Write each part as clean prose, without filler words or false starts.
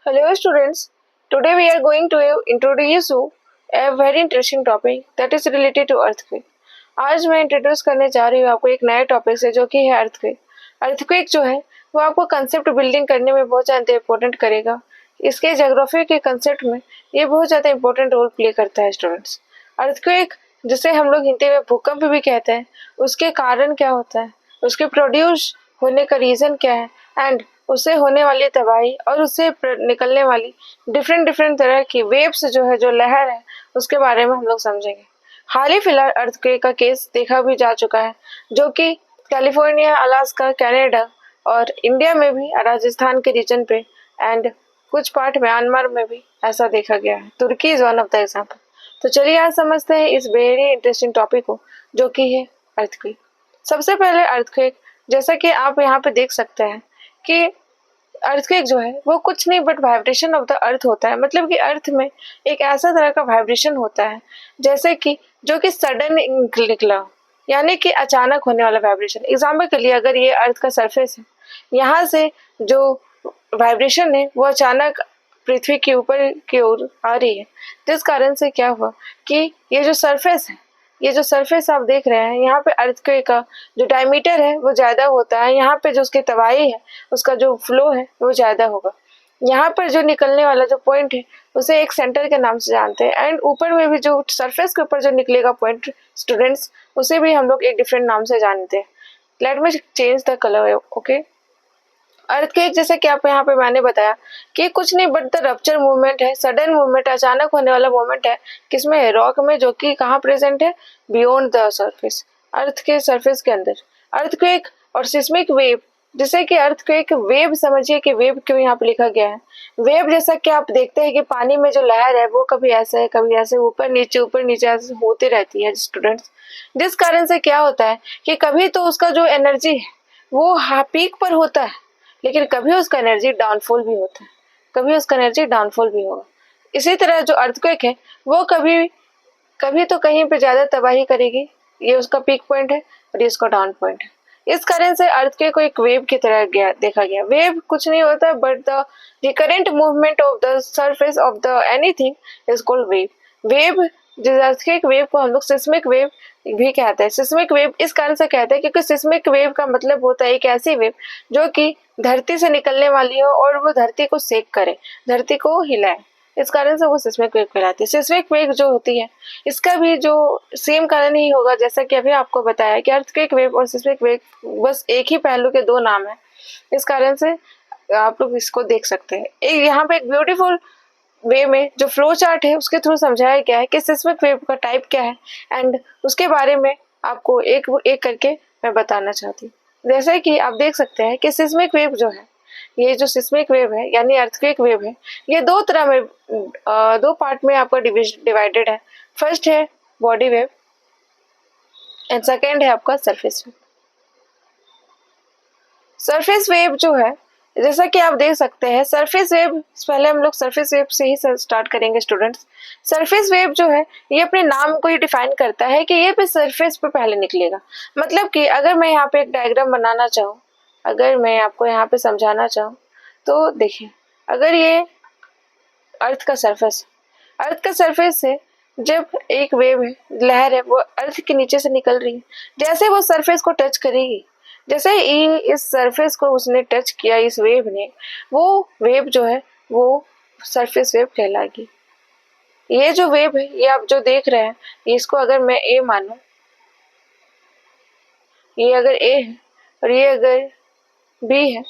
Hello students, today we are going to introduce you a very interesting topic that is related to earthquake. आज मैं introduce करने जा रही हूँ आपको एक नए टॉपिक से जो कि है अर्थक्वेक। अर्थक्वेक जो है वो आपको कंसेप्ट बिल्डिंग करने में बहुत ज़्यादा इंपॉर्टेंट करेगा। इसके ज्योग्राफी के कंसेप्ट में ये बहुत ज़्यादा इंपॉर्टेंट रोल प्ले करता है स्टूडेंट्स। अर्थक्वेक जिसे हम लोग हिंदी में भूकंप भी कहते हैं, उसके कारण क्या होता है, उसके प्रोड्यूस होने का रीज़न क्या है एंड उससे होने वाली तबाही और उससे निकलने वाली डिफरेंट डिफरेंट तरह की वेव्स जो है, जो लहर है, उसके बारे में हम लोग समझेंगे। हाल ही फिलहाल अर्थक्वेक का केस देखा भी जा चुका है जो कि कैलिफोर्निया, अलास्का, कनाडा और इंडिया में भी राजस्थान के रीजन पे एंड कुछ पार्ट म्यांमार में भी ऐसा देखा गया है। Turkey is one of the example. तो चलिए आज समझते हैं इस वेरी इंटरेस्टिंग टॉपिक को जो कि है अर्थक्वेक। सबसे पहले अर्थक्वेक, जैसा कि आप यहाँ पे देख सकते हैं कि अर्थक्वेक जो है वो कुछ नहीं but vibration of the earth होता है। मतलब कि अर्थ में एक ऐसा तरह का वाइब्रेशन होता है जैसे कि जो कि सडन निकला, यानी कि अचानक होने वाला वाइब्रेशन। एग्जाम्पल के लिए अगर ये अर्थ का सरफेस है, यहाँ से जो वाइब्रेशन है वो अचानक पृथ्वी के ऊपर की ओर आ रही है, जिस कारण से क्या हुआ कि ये जो सरफेस है, ये जो सरफेस आप देख रहे हैं, यहाँ पे अर्थक्वेक का जो डायमीटर है वो ज़्यादा होता है। यहाँ पे जो उसकी तबाही है, उसका जो फ्लो है वो ज़्यादा होगा। यहाँ पर जो निकलने वाला जो पॉइंट है उसे एक सेंटर के नाम से जानते हैं एंड ऊपर में भी जो सरफेस के ऊपर जो निकलेगा पॉइंट स्टूडेंट्स, उसे भी हम लोग एक डिफरेंट नाम से जानते हैं। Let me change the colour, okay. Earthquake जैसे कि आप यहाँ पे मैंने बताया कि कुछ नहीं बट द रप्चर मूवमेंट है, सडन मूवमेंट, अचानक होने वाला मूवमेंट है। किसमें है? रॉक में, जो कि कहाँ प्रेजेंट है? बियॉन्ड द सरफेस, अर्थ के सरफेस के अंदर। अर्थक्वेक और सिस्मिक वेव, जैसे कि अर्थक्वेक वेव, समझिए कि वेव क्यों यहाँ पे लिखा गया है। वेव जैसा कि आप देखते हैं कि पानी में जो लहर है वो कभी ऐसे है, कभी ऐसे, ऊपर नीचे ऐसे होती रहती है स्टूडेंट्स। जिस कारण से क्या होता है कि कभी तो उसका जो एनर्जी है वो पीक पर होता है, लेकिन कभी उसका एनर्जी डाउनफॉल भी होता है, कभी उसका एनर्जी डाउनफॉल भी होगा। इसी तरह जो अर्थक्वेक है वो कभी कभी तो कहीं पे ज्यादा तबाही करेगी, ये उसका पीक पॉइंट है और ये उसका डाउन पॉइंट है। इस कारण से अर्थक्वेक को एक वेव की तरह देखा गया। वेव कुछ नहीं होता but the recurrent movement of the surface of the anything is called wave. Wave, जिस अर्थक्वेक वेव को हम लोग सिस्मिक वेव भी कहते हैं। सिस्मिक वेव इस कारण से कहते हैं क्योंकि सिस्मिक वेव का मतलब होता है एक ऐसी वेव जो कि धरती से निकलने वाली हो और वो धरती को सेक करे, धरती को हिलाए। इस कारण से वो सिस्मिक वेव कहलाती है। सिस्मिक वेव जो होती है इसका भी जो सेम कारण ही होगा, जैसा कि अभी आपको बताया कि अर्थक्वेक वेव और सिस्मिक वेव बस एक ही पहलू के दो नाम है। इस कारण से आप लोग इसको देख सकते हैं। यहाँ पे एक ब्यूटीफुल वे में जो फ्लो चार्ट है उसके थ्रू समझाया गया है कि सिस्मिक वेव का टाइप क्या है एंड उसके बारे में आपको एक एक करके मैं बताना चाहती हूँ। जैसे कि आप देख सकते हैं कि सिस्मिक वेव जो है, ये जो सिस्मिक वेव है यानी अर्थक्वेक वेव है, ये दो तरह में दो पार्ट में आपका डिवाइडेड है। फर्स्ट है बॉडी वेव एंड सेकेंड है आपका सरफेस वेव। सरफेस वेव जो है, जैसा कि आप देख सकते हैं, सरफेस वेव, पहले हम लोग सरफेस वेव से ही स्टार्ट करेंगे स्टूडेंट्स। सरफेस वेव जो है ये अपने नाम को ही डिफाइन करता है कि ये पे सरफेस पे पहले निकलेगा। मतलब कि अगर मैं यहाँ पे एक डायग्राम बनाना चाहूँ, अगर मैं आपको यहाँ पे समझाना चाहूँ तो देखिए, अगर ये अर्थ का सरफेस, अर्थ का सरफेस से जब एक वेव है, लहर है, वो अर्थ के नीचे से निकल रही है, जैसे वो सरफेस को टच करेगी, जैसे ही इस सरफेस को उसने टच किया इस वेव ने, वो वेव जो है वो सरफेस वेव कहलाएगी। ये जो वेव है ये आप जो देख रहे हैं, इसको अगर मैं ए मानूं, ये अगर ए है और ये अगर बी है,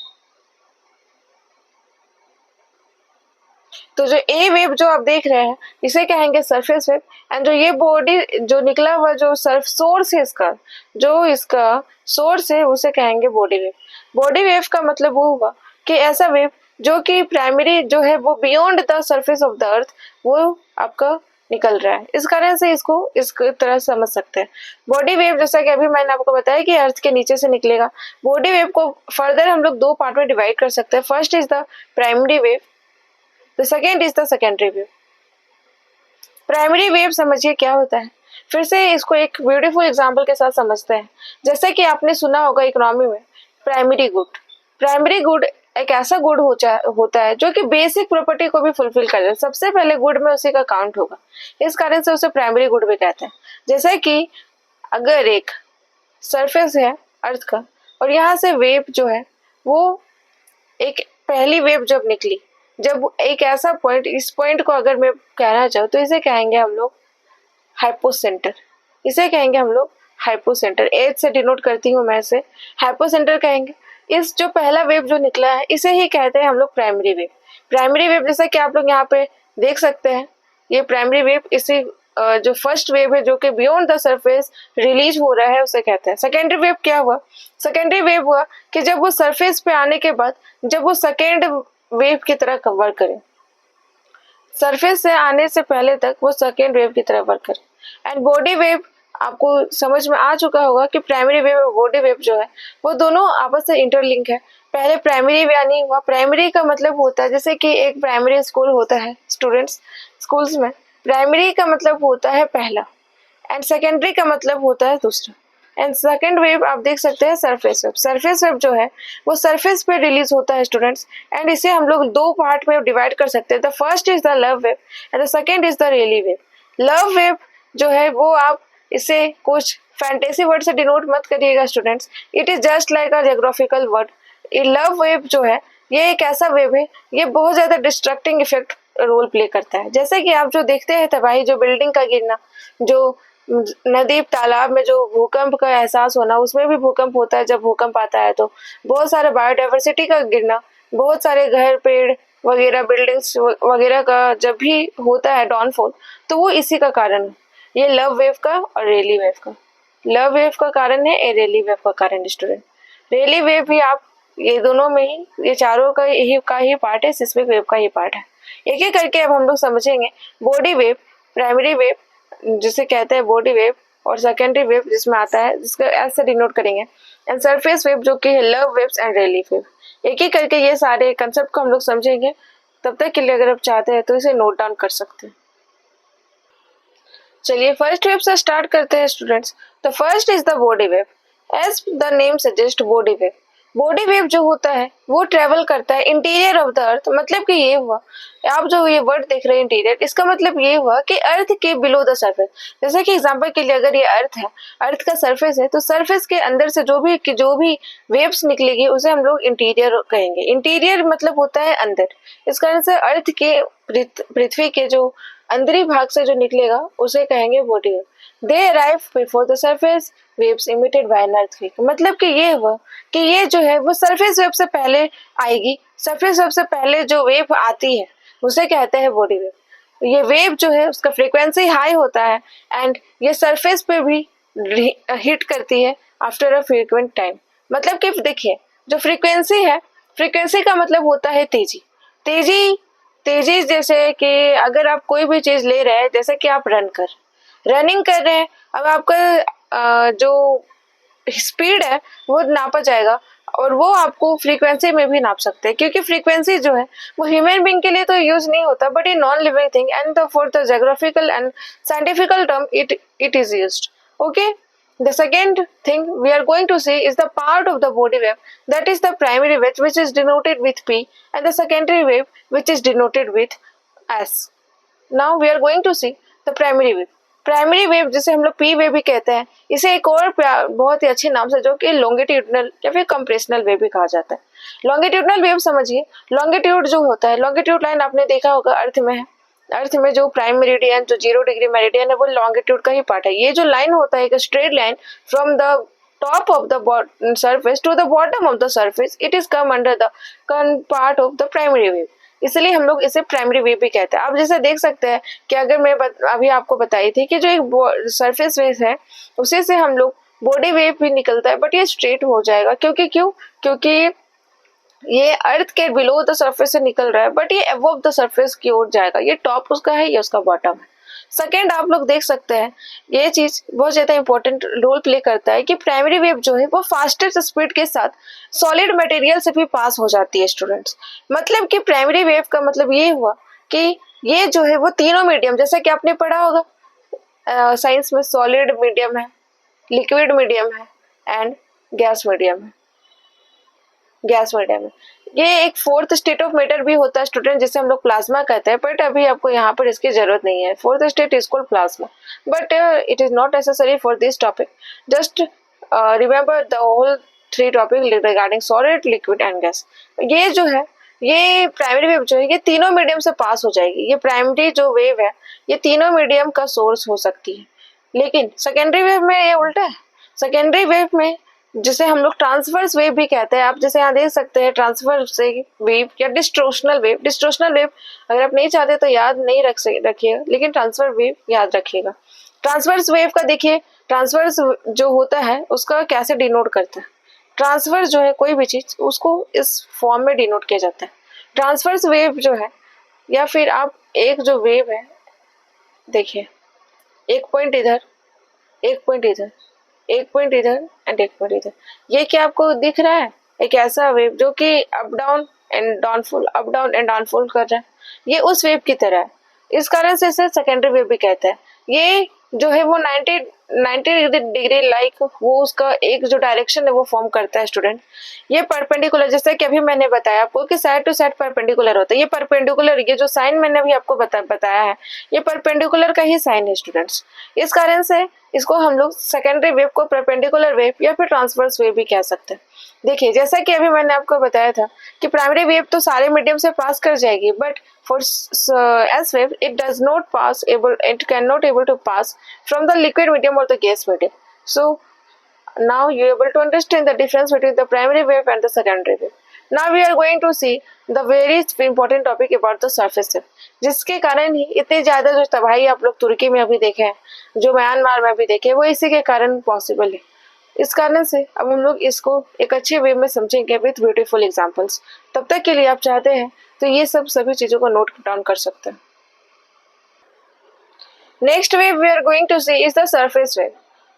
तो जो ए वेव जो आप देख रहे हैं इसे कहेंगे सरफेस वेव एंड जो ये बॉडी जो निकला हुआ जो सर्फ सोर्स है इसका, जो इसका सोर्स है उसे कहेंगे बॉडी वेव। बॉडी वेव का मतलब वो हुआ कि ऐसा वेव जो कि प्राइमरी जो है वो beyond the surface of the earth वो आपका निकल रहा है। इस कारण से इसको इस तरह समझ सकते हैं। बॉडी वेव, जैसा कि अभी मैंने आपको बताया कि अर्थ के नीचे से निकलेगा। बॉडी वेव को फर्दर हम लोग दो पार्ट में डिवाइड कर सकते हैं। First is the primary wave, The second is the secondary wave. Primary wave समझिए क्या होता है, फिर से इसको एक ब्यूटीफुल एग्जांपल के साथ समझते हैं। जैसे कि आपने सुना होगा इकोनॉमी में प्राइमरी गुड एक ऐसा गुड होता है जो कि बेसिक प्रॉपर्टी को भी फुलफिल कर दे। सबसे पहले गुड में उसी का काउंट होगा, इस कारण से उसे प्राइमरी गुड भी कहते हैं। जैसे कि अगर एक सरफेस है अर्थ का और यहाँ से वेव जो है वो एक पहली वेव जब निकली, जब एक ऐसा पॉइंट, इस पॉइंट को अगर मैं कहना चाहूँ तो इसे कहेंगे हम लोग हाइपोसेंटर। इसे कहेंगे हम लोग हाइपोसेंटर, एच से डिनोट करती हूँ मैं इसे, हाइपोसेंटर कहेंगे। इस जो पहला वेव जो निकला है इसे ही कहते हैं हम लोग प्राइमरी वेव। प्राइमरी वेव जैसा कि आप लोग यहाँ पे देख सकते हैं, ये प्राइमरी वेव इसी जो फर्स्ट वेव है जो कि बियॉन्ड द सरफेस रिलीज हो रहा है उसे कहते हैं। सेकेंडरी वेव क्या हुआ? सेकेंडरी वेव हुआ कि जब वो सरफेस पे आने के बाद जब वो सेकेंड वेव की तरह कवर करे, सरफेस से आने से पहले तक वो सेकेंड वेव की तरह वर्क करे। एंड बॉडी वेव आपको समझ में आ चुका होगा कि प्राइमरी वेव और बॉडी वेव जो है वो दोनों आपस से इंटरलिंक है। पहले प्राइमरी यानी हुआ, प्राइमरी का मतलब होता है जैसे कि एक प्राइमरी स्कूल होता है, स्टूडेंट्स स्कूल्स में प्राइमरी का मतलब होता है पहला एंड सेकेंडरी का मतलब होता है दूसरा। एंड सेकेंड वेव आप देख सकते हैं सरफेस वेव। सरफेस वेव जो है वो सरफेस पे रिलीज होता है स्टूडेंट्स, एंड इसे हम लोग दो पार्ट में डिवाइड कर सकते हैं। The first is the Love wave and the second is the Rayleigh wave. Love wave जो है वो आप इसे कुछ फैंटेसी वर्ड से डिनोट मत करिएगा students, it is just like a geographical word. Love wave जो है ये एक ऐसा वेव है, ये बहुत ज्यादा डिस्ट्रक्टिंग इफेक्ट रोल प्ले करता है। जैसे कि आप जो देखते हैं तबाही, जो बिल्डिंग का गिरना, जो नदी तालाब में जो भूकंप का एहसास होना, उसमें भी भूकंप होता है। जब भूकंप आता है तो बहुत सारे बायोडाइवर्सिटी का गिरना, बहुत सारे घर पेड़ वगैरह बिल्डिंग्स वगैरह का जब भी होता है डाउनफॉल, तो वो इसी का कारण है। ये लव वेव का और रेली वेव का, लव वेव का कारण है, ये रेली वेव का कारण स्टूडेंट। रेली वेव भी आप ये दोनों में ही, ये चारों का ही पार्ट है, सिस्मिक वेव का ही पार्ट है। एक एक करके अब हम लोग समझेंगे। बॉडी वेव, प्राइमरी वेव जिसे कहते हैं बॉडी वेव, और सेकेंडरी वेव जिसमें आता है जिसका ऐसे डिनोट करेंगे, एंड सरफेस वेव जो कि है Love waves and Rayleigh wave. एक एक करके ये सारे कंसेप्ट को हम लोग समझेंगे। तब तक के लिए अगर आप चाहते हैं तो इसे नोट डाउन कर सकते हैं। चलिए फर्स्ट वेव से स्टार्ट करते हैं students. The first is the body wave. As the name suggest body wave, body wave जो होता है वो ट्रेवल करता है इंटीरियर ऑफ द अर्थ। मतलब कि ये हुआ, आप जो ये वर्ड देख रहे हैं इंटीरियर, इसका मतलब ये हुआ कि अर्थ के बिलो द सरफेस। जैसे कि एग्जांपल के लिए अगर ये अर्थ है, अर्थ का सरफेस है, तो सरफेस के अंदर से जो भी वेव्स निकलेगी उसे हम लोग इंटीरियर कहेंगे। इंटीरियर मतलब होता है अंदर, इस कारण से अर्थ के पृथ्वी के जो अंदरी भाग से जो निकलेगा उसे कहेंगे body wave. They arrive before the surface waves emitted by an earthquake. मतलब कि ये हुआ कि ये जो है वो सरफेस वेव से पहले आएगी, सरफेस वेव से पहले जो वेव आती है उसे कहते हैं बॉडी वेव। ये वेव जो है उसका फ्रीक्वेंसी हाई होता है एंड ये सरफेस पे भी हिट करती है आफ्टर अ फ्रीक्वेंट टाइम। मतलब कि देखिए जो फ्रीक्वेंसी है, फ्रीक्वेंसी का मतलब होता है तेजी। तेजी तेजी जैसे कि अगर आप कोई भी चीज ले रहे हैं, जैसे कि आप रनिंग कर रहे हैं, अब आपका जो स्पीड है वो नापा जाएगा और वो आपको फ्रीक्वेंसी में भी नाप सकते हैं, क्योंकि फ्रीक्वेंसी जो है वो ह्यूमन बीइंग के लिए तो यूज नहीं होता, बट ये non living thing and for the geographical and scientifical term it is used. Okay, the second thing we are going to see is the part of the body wave, that is the primary wave which is denoted with P and the secondary wave which is denoted with S. Now we are going to see the primary wave. Primary wave जिसे हम लोग P wave भी कहते हैं, इसे एक और बहुत ही अच्छे नाम से जो कि लॉन्गिट्यूडनल या फिर कंप्रेशनल वेव भी कहा जाता है। लॉन्गिट्यूडनल वेव समझिए, लॉन्गिट्यूड जो होता है, लॉन्गिट्यूड लाइन आपने देखा होगा अर्थ में है, अर्थ में जो प्राइम मेरिडियन जो 0 डिग्री मेरिडियन है वो लॉन्गिट्यूड का ही पार्ट है। ये जो लाइन होता है एक straight line from the top of the surface to the bottom of the surface, it is come under the part of the primary wave, इसलिए हम लोग इसे प्राइमरी वेव भी कहते हैं। आप जैसे देख सकते हैं कि अगर मैं अभी आपको बताई थी कि जो एक सरफेस वेव है उसी से हम लोग बॉडी वेव भी निकलता है, बट ये स्ट्रेट हो जाएगा क्योंकि ये अर्थ के बिलो द सरफेस से निकल रहा है, बट ये अबव द सरफेस की ओर जाएगा। ये टॉप उसका है, ये उसका बॉटम है। सेकेंड आप लोग देख सकते हैं, ये चीज बहुत ज्यादा इंपॉर्टेंट रोल प्ले करता है कि प्राइमरी वेव जो है वो फास्टेस्ट स्पीड के साथ सॉलिड मटेरियल से भी पास हो जाती है स्टूडेंट्स। मतलब कि प्राइमरी वेव का मतलब ये हुआ कि ये जो है वो तीनों मीडियम, जैसे कि आपने पढ़ा होगा साइंस में, सॉलिड मीडियम है, लिक्विड मीडियम है एंड गैस मीडियम है। ये एक फोर्थ स्टेट ऑफ मैटर भी होता है स्टूडेंट, जिसे हम लोग प्लाज्मा कहते हैं, बट अभी आपको यहाँ पर इसकी जरूरत नहीं है। Fourth state is called plasma, but it is not necessary for this topic. Just remember the whole three topic regarding solid, liquid and gas. ये जो है, ये प्राइमरी वेव जो है, ये तीनों मीडियम से पास हो जाएगी। ये प्राइमरी जो वेव है, ये तीनों मीडियम का सोर्स हो सकती है। लेकिन सेकेंडरी वेव में ये उल्टा है। सेकेंडरी वेव में, जिसे हम लोग ट्रांसवर्स वेव भी कहते हैं, आप जैसे यहाँ देख सकते हैं ट्रांसवर्स वेव या डिस्ट्रोशनल वेव। डिस्ट्रोशनल वेव अगर आप नहीं चाहते तो याद नहीं रखिएगा, लेकिन ट्रांसफर वेव याद रखिएगा। ट्रांसवर्स वेव का देखिए, ट्रांसवर्स जो होता है उसका कैसे डिनोट करता है। ट्रांसवर्स जो है कोई भी चीज, उसको इस फॉर्म में डिनोट किया जाता है। ट्रांसवर्स वेव जो है, या फिर आप एक जो वेव है देखिए, एक पॉइंट इधर, एक पॉइंट इधर, एक पॉइंट इधर एंड एक पॉइंट इधर, ये क्या आपको दिख रहा है? एक ऐसा वेव जो कि up down and downfall, up down and downfall कर रहा है, ये उस वेव की तरह है। इस कारण से इसे सेकेंडरी वेव भी कहते हैं। ये जो है वो 90 डिग्री लाइक वो उसका एक जो डायरेक्शन है वो फॉर्म करता है स्टूडेंट। ये परपेंडिकुलर, जैसे कि अभी मैंने बताया आपको कि साइड टू साइड परपेंडिकुलर होता है। ये परपेंडिकुलर, ये जो साइन मैंने अभी आपको बताया है, ये परपेंडिकुलर का ही साइन है स्टूडेंट्स। इस कारण से इसको हम लोग सेकेंडरी वेव को परपेंडिकुलर वेव या फिर ट्रांसवर्स वेव भी कह सकते हैं। देखिए, जैसा कि अभी मैंने आपको बताया था कि प्राइमरी वेव तो सारे मीडियम से पास कर जाएगी, but for S wave it does not pass able, it cannot able to pass from the liquid medium or the gas medium. So now you are able to understand the difference between the primary wave and the secondary wave. Now we are going to see the very important topic about the surface wave, जिसके कारण ही इतनी ज्यादा जो तबाही आप लोग तुर्की में अभी देखे हैं, जो म्यांमार में भी देखे, वो इसी के कारण पॉसिबल है। इस कारण से अब हम लोग इसको एक अच्छे वे में समझेंगे विथ ब्यूटीफुल एग्जांपल्स। तब तक के लिए आप चाहते हैं तो ये सभी चीजों को नोट डाउन कर सकते हैं। Next wave we are going to see is the surface wave.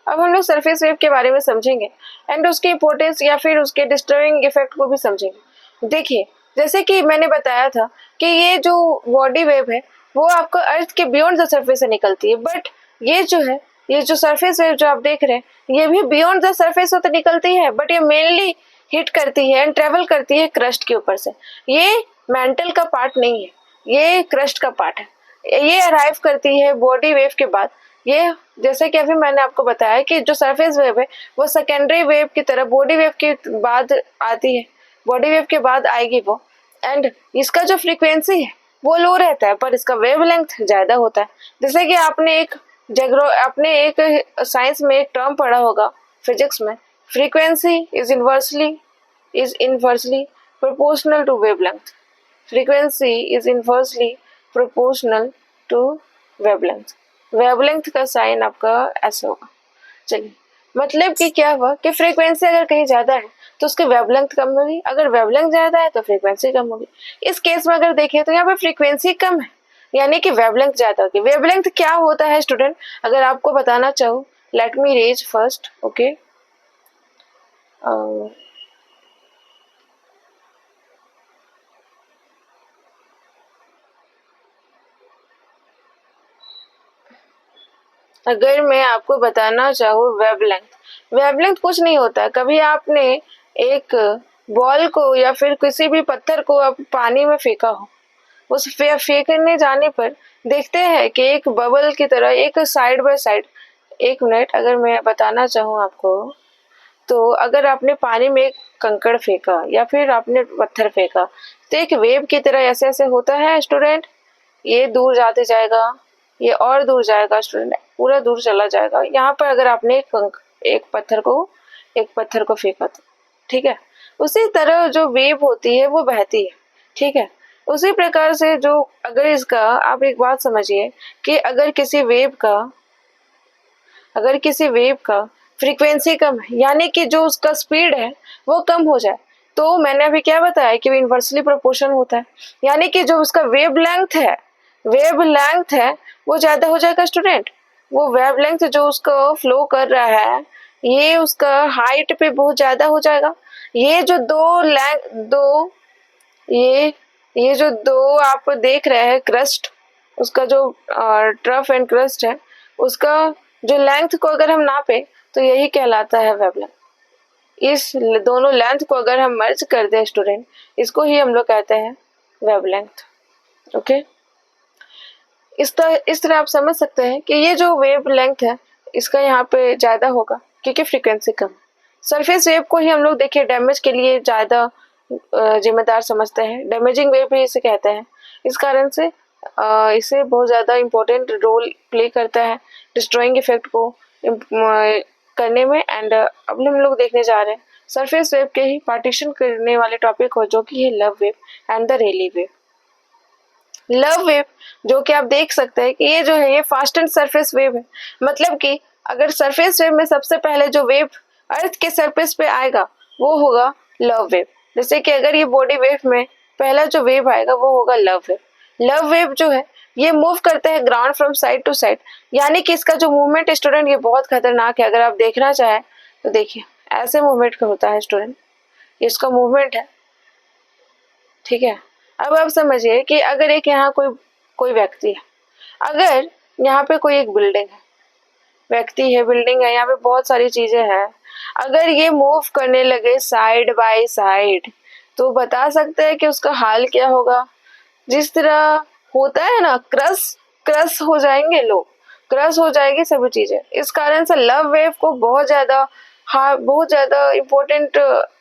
अब हम लोग सरफेस वेव के बारे में समझेंगे एंड उसकी इंपॉर्टेंस या फिर उसके डिस्टर्बिंग इफेक्ट को भी समझेंगे। देखिए, जैसे कि मैंने बताया था कि ये जो बॉडी वेव है वो आपको अर्थ के बियॉन्ड द सरफेस से निकलती है, बट ये जो है, ये जो सरफेस वेव जो आप देख रहे हैं, ये भी बियॉन्ड द सरफेस से तो निकलती है, बट ये मेनली हिट करती है एंड ट्रेवल करती है क्रस्ट के ऊपर से। ये मेंटल का पार्ट नहीं है, ये क्रस्ट का पार्ट है। ये अराइव करती है बॉडी वेव के बाद। ये जैसे कि अभी मैंने आपको बताया कि जो सरफेस वेव है वो सेकेंडरी वेव की तरह बॉडी वेव के बाद आती है, बॉडी वेव के बाद आएगी वो। एंड इसका जो फ्रीक्वेंसी है वो लो रहता है, पर इसका वेवलेंथ ज्यादा होता है। जैसे कि आपने एक साइंस में एक टर्म पढ़ा होगा फिजिक्स में, frequency is inversely proportional to wavelength. Frequency is inversely proportional to wavelength. Wavelength का साइन आपका ऐसा होगा। चलिए, मतलब कि क्या हुआ कि फ्रीक्वेंसी अगर कहीं ज्यादा है तो उसकी वेवलेंथ कम होगी, अगर वेवलेंथ ज्यादा है तो फ्रीक्वेंसी कम होगी। इस केस में अगर देखें तो यहाँ पे फ्रीक्वेंसी कम है, यानी कि वेवलेंथ ज्यादा होगी। वेवलेंथ क्या होता है स्टूडेंट, अगर आपको बताना चाहूँ, लेट मी रीज फर्स्ट। ओके, अगर मैं आपको बताना चाहूँ वेवलेंथ कुछ नहीं होता। कभी आपने एक बॉल को या फिर किसी भी पत्थर को आप पानी में फेंका हो, उस फेंकने जाने पर देखते हैं कि एक बबल की तरह एक साइड बाय साइड, एक मिनट, अगर मैं बताना चाहूँ आपको, तो अगर आपने पानी में एक कंकड़ फेंका या फिर आपने पत्थर फेंका तो एक वेव की तरह ऐसे ऐसे होता है स्टूडेंट। ये दूर जाते जाएगा, ये और दूर जाएगा स्टूडेंट, पूरा दूर चला जाएगा। यहाँ पर अगर आपने एक पत्थर को फेंका तो ठीक है, उसी तरह जो वेव होती है वो बहती है। ठीक है, उसी प्रकार से जो अगर इसका आप एक बात समझिए कि अगर किसी वेव का फ्रीक्वेंसी कम है, यानी कि जो उसका स्पीड है वो कम हो जाए, तो मैंने अभी क्या बताया कि इनवर्सली प्रोपोर्शन होता है, यानी कि जो उसका वेवलेंथ है वो ज्यादा हो जाएगा स्टूडेंट। वो वेवलेंथ जो उसका फ्लो कर रहा है, ये उसका हाइट पे बहुत ज्यादा हो जाएगा। ये जो ये जो दो आप देख रहे हैं क्रस्ट, उसका जो ट्रफ एंड क्रस्ट है, उसका जो लेंथ को अगर हम नापे तो यही कहलाता है वेवलेंथ। इस दोनों लेंथ को अगर हम मर्ज कर दें स्टूडेंट, इसको ही हम लोग कहते हैं वेवलेंथ। ओके, इस तरह आप समझ सकते हैं कि ये जो वेव लेंथ है इसका यहाँ पे ज़्यादा होगा क्योंकि फ्रीक्वेंसी कम। सरफेस वेव को ही हम लोग देखिए डैमेज के लिए ज़्यादा जिम्मेदार समझते हैं, डैमेजिंग वेव भी इसे कहते हैं। इस कारण से इसे बहुत ज़्यादा इम्पोर्टेंट रोल प्ले करता है डिस्ट्रॉइंग इफेक्ट को करने में। एंड अब हम लोग देखने जा रहे हैं सरफेस वेव के ही पार्टीशन करने वाले टॉपिक को, जो कि है Love wave and the Rayleigh wave. Love wave जो कि आप देख सकते हैं कि ये जो है ये फास्टेंड सरफेस वेव है, मतलब कि अगर सरफेस वेव में सबसे पहले जो वेव अर्थ के सरफेस पे आएगा वो होगा लव वेव। जैसे कि अगर ये बॉडी वेव में पहला जो वेव आएगा वो होगा लव वेव। लव वेव जो है ये मूव करते हैं ground from side to side, यानी कि इसका जो मूवमेंट स्टूडेंट ये बहुत खतरनाक है। अगर आप देखना चाहें तो देखिए ऐसे मूवमेंट का होता है स्टूडेंट, इसका मूवमेंट है, ठीक है। अब आप समझिए कि अगर एक यहाँ कोई व्यक्ति है, अगर यहाँ पे कोई एक बिल्डिंग है, व्यक्ति है, बिल्डिंग है, यहाँ पे बहुत सारी चीजें हैं, अगर ये मूव करने लगे साइड बाय साइड तो बता सकते हैं कि उसका हाल क्या होगा। जिस तरह होता है ना, क्रश हो जाएंगे लोग, क्रश हो जाएगी सभी चीजें। इस कारण से लव वेव को बहुत ज्यादा important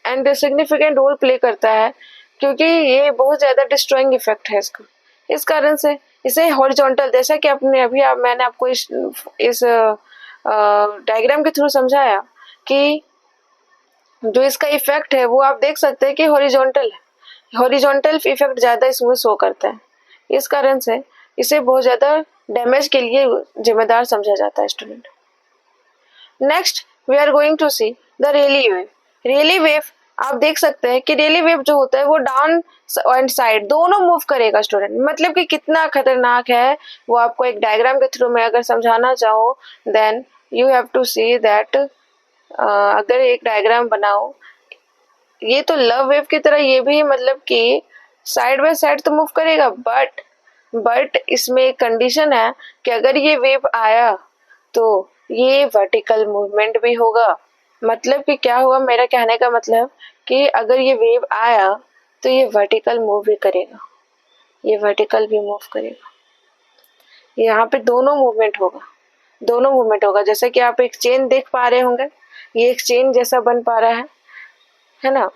and significant role play करता है, क्योंकि ये बहुत ज्यादा डिस्ट्रॉइंग इफेक्ट है इसका। इस कारण से इसे हॉरिजॉन्टल, जैसा कि मैंने आपको इस डायग्राम के थ्रू समझाया कि जो इसका इफेक्ट है वो आप देख सकते हैं कि हॉरिजॉन्टल है, हॉरिजॉन्टल इफेक्ट ज्यादा इसमें शो करता है। इस कारण से इसे बहुत ज्यादा डैमेज के लिए जिम्मेदार समझा जाता है student. Next we are going to see the Rayleigh wave. Rayleigh wave आप देख सकते हैं कि रेली वेव जो होता है वो डाउन एंड साइड दोनों मूव करेगा स्टूडेंट, मतलब कि कितना खतरनाक है वो आपको एक डायग्राम के थ्रू मैं अगर समझाना चाहूँ then you have to see that. अगर एक डायग्राम बनाओ, ये तो लव वेव की तरह ये भी मतलब कि साइड बाय साइड तो मूव करेगा, बट इसमें एक कंडीशन है कि अगर ये वेव आया तो ये वर्टिकल मूवमेंट भी होगा। मतलब कि क्या हुआ, मेरा कहने का मतलब कि अगर ये वेव आया तो ये वर्टिकल मूव भी करेगा, ये वर्टिकल भी मूव करेगा, यहाँ पे दोनों मूवमेंट होगा। जैसे कि आप एक चेन देख पा रहे होंगे, ये एक चेन जैसा बन पा रहा है ना।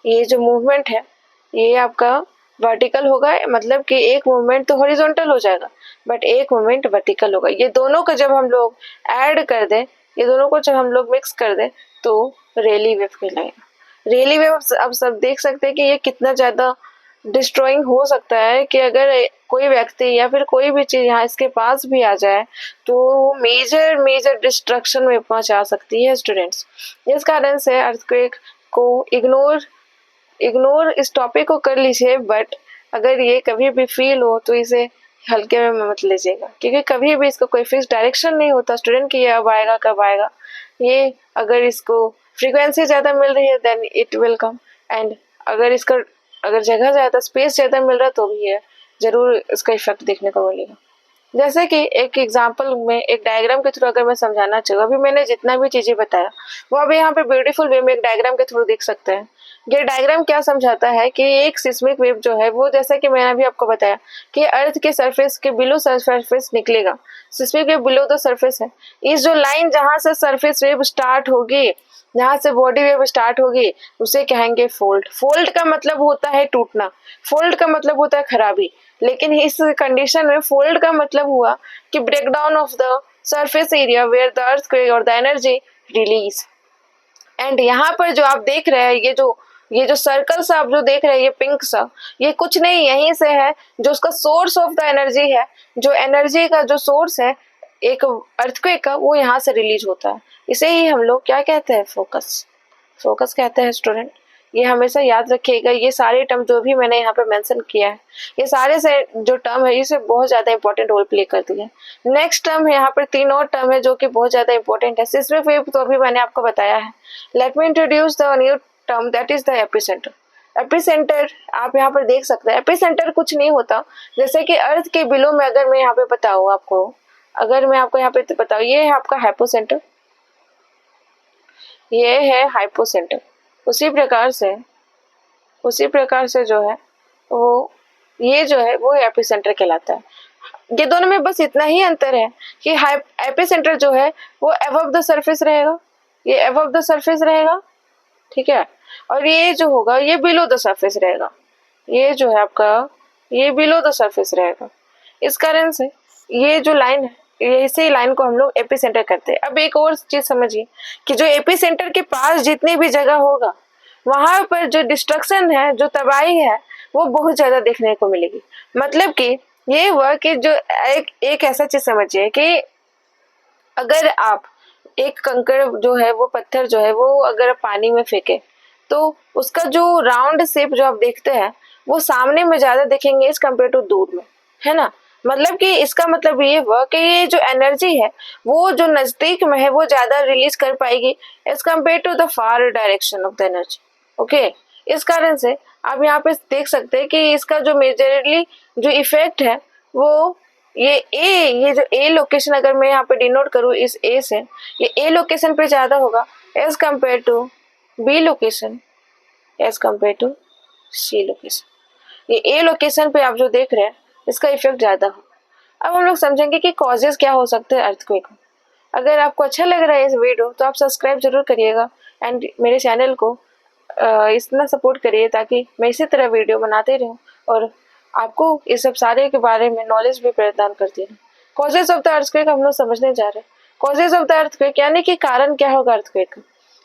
ये जो मूवमेंट है ये आपका वर्टिकल होगा, मतलब कि एक मूवमेंट तो हॉरिजॉन्टल हो जाएगा बट एक मूवमेंट वर्टिकल होगा। ये दोनों को जब हम लोग ऐड कर दें, ये दोनों को जब हम लोग मिक्स कर दें तो रेली वेव कहलाएगा। रेली वेव आप सब देख सकते हैं कि ये कितना ज्यादा डिस्ट्रॉइंग हो सकता है कि अगर कोई व्यक्ति या फिर कोई भी चीज यहाँ इसके पास भी आ जाए तो मेजर डिस्ट्रक्शन में पहुंचा सकती है स्टूडेंट्स। इस कारण से अर्थक्वेक को इग्नोर इस टॉपिक को कर लीजिए, बट अगर ये कभी भी फील हो तो इसे हल्के में मत लीजिएगा, क्योंकि कभी भी इसका कोई फिक्स डायरेक्शन नहीं होता स्टूडेंट कि ये अब आएगा कब आएगा। ये अगर इसको फ्रीक्वेंसी ज्यादा मिल रही है then it will come, and अगर जगह ज्यादा, स्पेस ज्यादा मिल रहा है तो भी ये जरूर इसका इफेक्ट देखने को मिलेगा। जैसे कि एक एग्जांपल में एक डायग्राम के थ्रू अगर मैं समझाना चाहूँ, अभी मैंने जितना भी चीजें बताया वो अभी यहाँ पे ब्यूटीफुल वे में एक डायग्राम के थ्रू देख सकते हैं। ये डायग्राम क्या समझाता है कि एक सिस्मिक वेव जो है वो, जैसा कि मैंने अभी आपको बताया कि अर्थ के सरफेस के बिलो सरफेस निकलेगा, seismic wave below the surface है। इस जो लाइन जहां से सरफेस वेव स्टार्ट होगी, जहां से बॉडी वेव स्टार्ट होगी, उसे कहेंगे फोल्ड। फोल्ड का मतलब होता है टूटना, फोल्ड का मतलब होता है खराबी, लेकिन इस कंडीशन में फोल्ड का मतलब हुआ कि breakdown of the surface area where the earthquake और द एनर्जी रिलीज। एंड यहाँ पर जो आप देख रहे हैं ये जो सर्कल सा आप जो देख रहे हैं, ये पिंक सा, ये कुछ नहीं यहीं से है जो उसका सोर्स ऑफ द एनर्जी है, जो एनर्जी का जो सोर्स है एक अर्थक्वेक का, वो यहाँ से रिलीज होता है। इसे ही हम लोग क्या कहते हैं, फोकस कहते हैं स्टूडेंट। ये हमेशा याद रखिएगा, ये सारे टर्म जो भी मैंने यहाँ पे मेंशन किया है, ये सारे से जो टर्म है इसे बहुत ज्यादा इंपॉर्टेंट रोल प्ले करती है। नेक्स्ट टर्म है यहाँ पर 3 और टर्म है जो कि बहुत ज्यादा इंपॉर्टेंट है। सिस्मिक वेव तो अभी मैंने आपको बताया है। Let me introduce the new term that is the epicentre. Epicentre आप यहाँ पर देख सकते हैं। एपिसेंटर कुछ नहीं होता, जैसे कि अर्थ के बिलो में अगर मैं यहाँ पे बताऊँ आपको, अगर मैं आपको यहाँ पे बताऊँ, ये है आपका हाइपोसेंटर, ये है हाइपोसेंटर। उसी प्रकार से जो है वो ये जो है वो एपिसेंटर कहलाता है। ये दोनों में बस इतना ही अंतर है कि एपिसेंटर जो है वो अबव द सरफेस रहेगा, ये अबव द सरफेस रहेगा, ठीक है, और ये जो होगा ये बिलो द सरफेस रहेगा, ये जो है आपका ये बिलो द सरफेस रहेगा। इस कारण से ये जो लाइन है, ये इसी लाइन को हम लोग एपिसेंटर करते हैं। अब एक और चीज समझिए कि जो एपिसेंटर के पास जितनी भी जगह होगा वहां पर जो डिस्ट्रक्शन है, जो तबाही है, वो बहुत ज्यादा देखने को मिलेगी। मतलब कि ये हुआ कि जो एक ऐसा चीज समझिए कि अगर आप एक कंकड़ जो है वो पत्थर जो है वो अगर पानी में फेंके तो उसका जो राउंड शेप जो आप देखते हैं वो सामने में ज्यादा देखेंगे इस कंपेयर टू दूर में, है ना। मतलब कि इसका मतलब ये हुआ कि ये जो एनर्जी है वो जो नजदीक में है वो ज्यादा रिलीज कर पाएगी as compare to the far direction of the energy. Okay, इस कारण से आप यहाँ पे देख सकते हैं कि इसका जो मेजरली जो इफेक्ट है वो ये जो ए लोकेशन अगर मैं यहाँ पे डिनोट करूँ इस ए से, ये ए लोकेशन पे ज्यादा होगा as compare to B location, as compare to C location. ये ए लोकेशन पे आप जो देख रहे हैं इसका इफेक्ट ज्यादा हो। अब हम लोग समझेंगे कि कॉजेज क्या हो सकते हैं अर्थक्वेक। अगर आपको अच्छा लग रहा है इस वीडियो तो आप सब्सक्राइब जरूर करिएगा एंड मेरे चैनल को इतना सपोर्ट करिए ताकि मैं इसी तरह वीडियो बनाते रहूं और आपको इस सब सारे के बारे में नॉलेज भी प्रदान करती रहूं। कॉजेज ऑफ द अर्थक्वेक हम लोग समझने जा रहे हैं। कॉजेज ऑफ द अर्थक्वेक यानी कि कारण क्या होगा अर्थक्वेक का।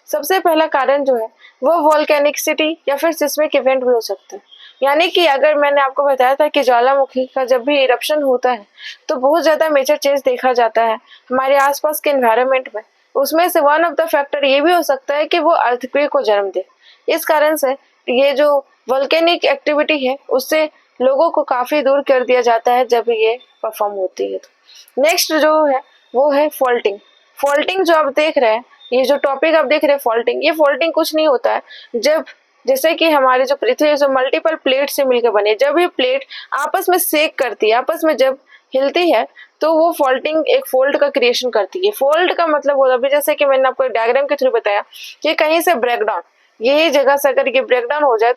सबसे पहला कारण जो है वो वोल्केनिकसिटी या फिर सिस्मिक इवेंट भी हो सकता है। यानी कि अगर मैंने आपको बताया था कि ज्वालामुखी का जब भी इरप्शन होता है तो बहुत ज्यादा मेजर चेंज देखा जाता है हमारे आसपास के एनवायरनमेंट में। उसमें से वन ऑफ द फैक्टर ये भी हो सकता है कि वो अर्थक्वेक को जन्म दे। इस कारण से ये जो वोल्केनिक एक्टिविटी है उससे लोगों को काफी दूर कर दिया जाता है जब ये परफॉर्म होती है। तो नेक्स्ट जो है वो है फॉल्टिंग। फॉल्टिंग जो आप देख रहे हैं, ये जो टॉपिक आप देख रहे हैं फॉल्टिंग, ये फॉल्टिंग कुछ नहीं होता है जब जैसे कि हमारी जो पृथ्वी है जो मल्टीपल प्लेट से मिलकर बनी है, जब ये प्लेट आपस में सेक करती है, आपस में जब हिलती है तो वो फॉल्टिंग एक फोल्ड का क्रिएशन करती है। फोल्ड का मतलब होता है जैसे कि मैंने आपको डायग्राम के थ्रू बताया कि कहीं से ब्रेकडाउन, ये जगह से अगर ये ब्रेकडाउन हो जाए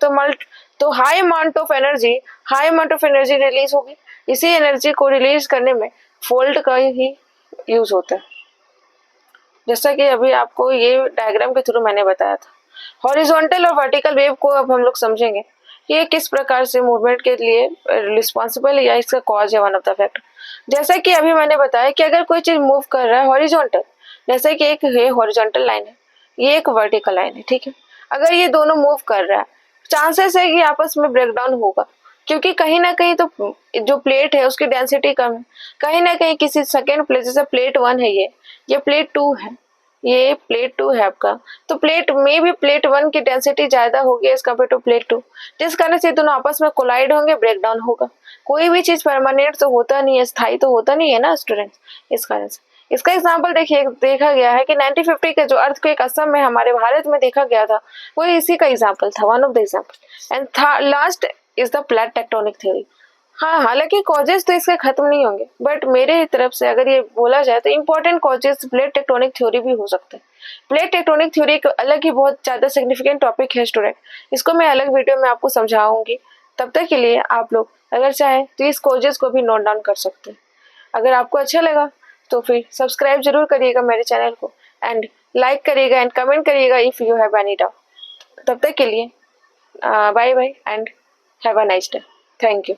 तो high amount of energy release होगी। इसी एनर्जी को रिलीज करने में फोल्ड का ही यूज होता है। जैसा कि अभी आपको ये डायग्राम के थ्रू मैंने बताया था। हॉरिजॉन्टल और वर्टिकल वेव को अब हम लोग समझेंगे कि ये किस प्रकार से मूवमेंट के लिए रिस्पॉन्सिबल है या इसका कॉज है, वन ऑफ द फैक्टर। जैसा कि अभी मैंने बताया कि अगर कोई चीज मूव कर रहा है हॉरिजॉन्टल, जैसे कि एक है हॉरिजॉन्टल लाइन है, ये एक वर्टिकल लाइन है, ठीक है। अगर ये दोनों मूव कर रहा है चांसेस है कि आपस में ब्रेकडाउन होगा, क्योंकि कहीं ना कहीं तो जो प्लेट है उसकी डेंसिटी कम है, कहीं ना कहीं किसी सेकेंड प्लेट, जैसे प्लेट 1 है, ये प्लेट 2 है, ये प्लेट 2 है आपका, तो प्लेट में भी प्लेट 1 की डेंसिटी ज्यादा होगी एज कम्पेयर टू प्लेट 2, जिस कारण से दोनों आपस में कोलाइड होंगे, ब्रेकडाउन होगा। कोई भी चीज परमानेंट तो होता नहीं है, स्थायी तो होता नहीं है ना स्टूडेंट। इस कारण से इसका एग्जाम्पल देखिए, देखा गया है कि 1950 के जो अर्थक्वेक असम में हमारे भारत में देखा गया था वो इसी का एग्जाम्पल था, one of the example. And last is the plate tectonic theory. हाँ, हालांकि कॉजेज तो इसके खत्म नहीं होंगे, बट मेरे तरफ से अगर ये बोला जाए तो important causes plate tectonic theory भी हो सकते हैं। प्लेट टेक्टोनिक थ्योरी एक अलग ही बहुत ज्यादा सिग्निफिकेंट टॉपिक है स्टूडेंट, इसको मैं अलग वीडियो में आपको समझाऊंगी। तब तक के लिए आप लोग अगर चाहें तो इस कॉजेज को भी नोट डाउन कर सकते हैं। अगर आपको अच्छा लगा तो फिर सब्सक्राइब जरूर करिएगा मेरे चैनल को एंड लाइक करिएगा एंड कमेंट करिएगा if you have any doubt. तब तक के लिए bye bye and have a nice day. Thank you.